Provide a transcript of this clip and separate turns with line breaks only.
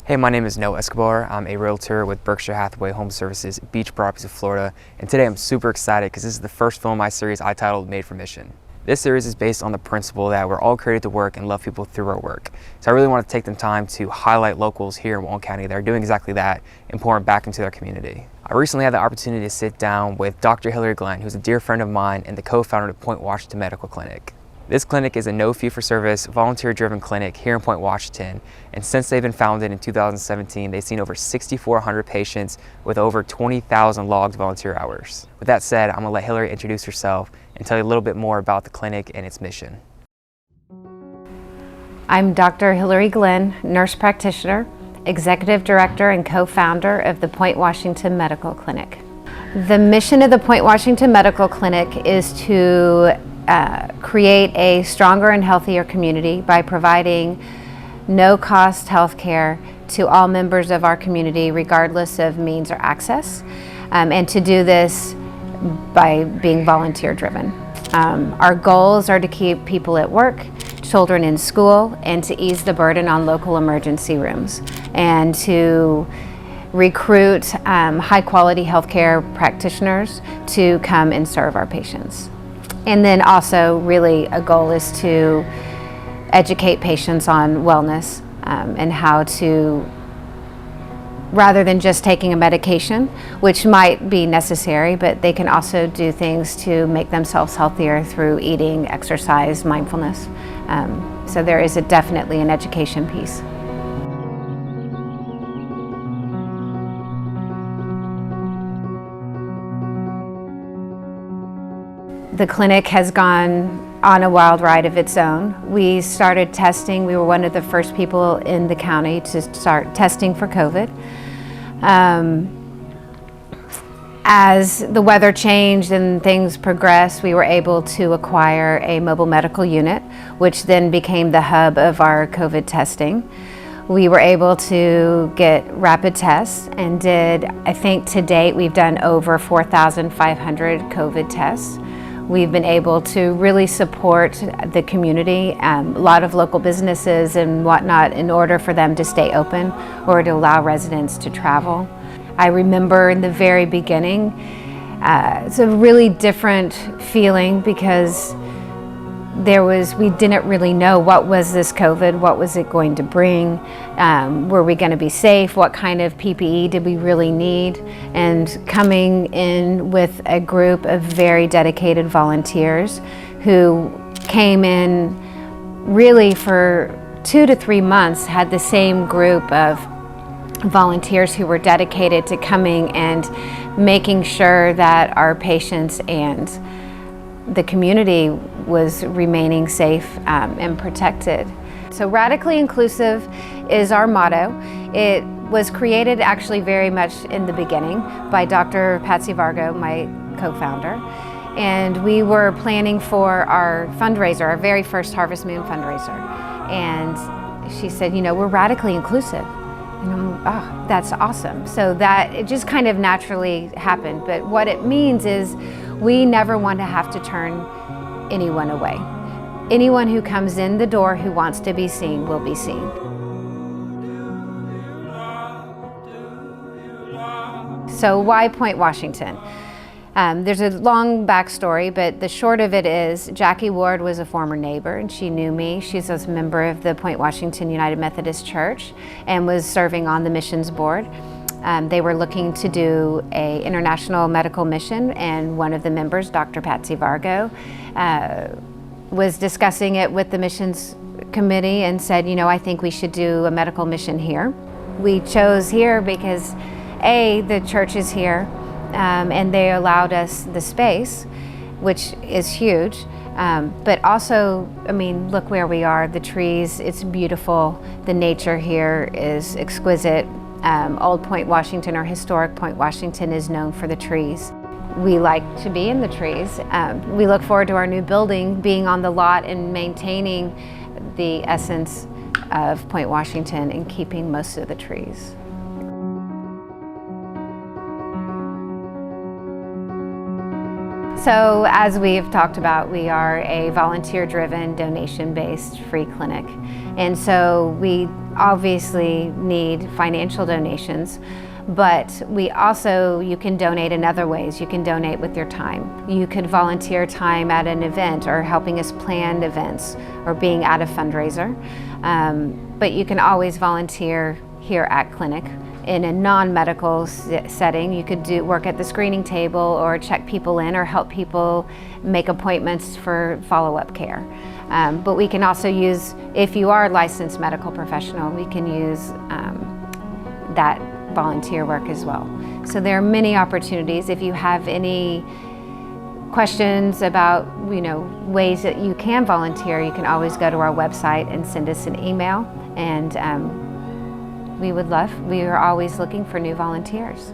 Hey, my name is Noah Escobar. I'm a realtor with Berkshire Hathaway Home Services, Beach Properties of Florida, and today I'm super excited because this is the first film in my series I titled Made for Mission. This series is based on the principle that we're all created to work and love people through our work. So I really want to take the time to highlight locals here in Walton County that are doing exactly that and pouring back into their community. I recently had the opportunity to sit down with Dr. Hillary Glenn, who's a dear friend of mine and the co-founder of Point Washington Medical Clinic. This clinic is a no fee-for-service, volunteer-driven clinic here in Point Washington, and since they've been founded in 2017, they've seen over 6,400 patients with over 20,000 logged volunteer hours. With that said, I'm going to let Hillary introduce herself and tell you a little bit more about the clinic and its mission.
I'm Dr. Hillary Glenn, nurse practitioner, executive director and co-founder of the Point Washington Medical Clinic. The mission of the Point Washington Medical Clinic is to create a stronger and healthier community by providing no-cost health care to all members of our community regardless of means or access, and to do this by being volunteer driven. Our goals are to keep people at work, children in school, and to ease the burden on local emergency rooms, and to recruit high quality healthcare practitioners to come and serve our patients. And then also really a goal is to educate patients on wellness and how to, rather than just taking a medication, which might be necessary, but they can also do things to make themselves healthier through eating, exercise, mindfulness. So there is definitely an education piece. The clinic has gone on a wild ride of its own. We started testing. We were one of the first people in the county to start testing for COVID. As the weather changed and things progressed, we were able to acquire a mobile medical unit, which then became the hub of our COVID testing. We were able to get rapid tests and did, I think to date, we've done over 4,500 COVID tests. We've been able to really support the community, a lot of local businesses and whatnot, in order for them to stay open or to allow residents to travel. I remember in the very beginning, it's a really different feeling because we didn't really know what was this COVID, what was it going to bring, were we going to be safe, what kind of PPE did we really need, and coming in with a group of very dedicated volunteers who came in really for 2 to 3 months, had the same group of volunteers who were dedicated to coming and making sure that our patients and the community was remaining safe and protected. So radically inclusive is our motto. It was created actually very much in the beginning by Dr. Patsy Vargo, my co-founder. And we were planning for our fundraiser, our very first Harvest Moon fundraiser. And she said, you know, we're radically inclusive. And I'm, oh, that's awesome. So that, it just kind of naturally happened. But what it means is we never want to have to turn anyone away. Anyone who comes in the door who wants to be seen will be seen. So why Point Washington? There's a long backstory, but the short of it is Jackie Ward was a former neighbor and she knew me. She's a member of the Point Washington United Methodist Church and was serving on the missions board. They were looking to do an international medical mission, and one of the members, Dr. Patsy Vargo, was discussing it with the missions committee and said, you know, I think we should do a medical mission here. We chose here because A, the church is here, and they allowed us the space, which is huge. But also, I mean, look where we are, the trees, it's beautiful. The nature here is exquisite. Old Point Washington, or historic Point Washington, is known for the trees. We like to be in the trees. We look forward to our new building being on the lot and maintaining the essence of Point Washington and keeping most of the trees. So as we've talked about, we are a volunteer-driven, donation-based free clinic. And so we obviously need financial donations, but you can donate in other ways. You can donate with your time. You could volunteer time at an event or helping us plan events or being at a fundraiser. But you can always volunteer here at clinic. In a non-medical setting, you could work at the screening table or check people in or help people make appointments for follow-up care. But we can also use, if you are a licensed medical professional, we can use that volunteer work as well. So there are many opportunities. If you have any questions about ways that you can volunteer, you can always go to our website and send us an email, and we are always looking for new volunteers.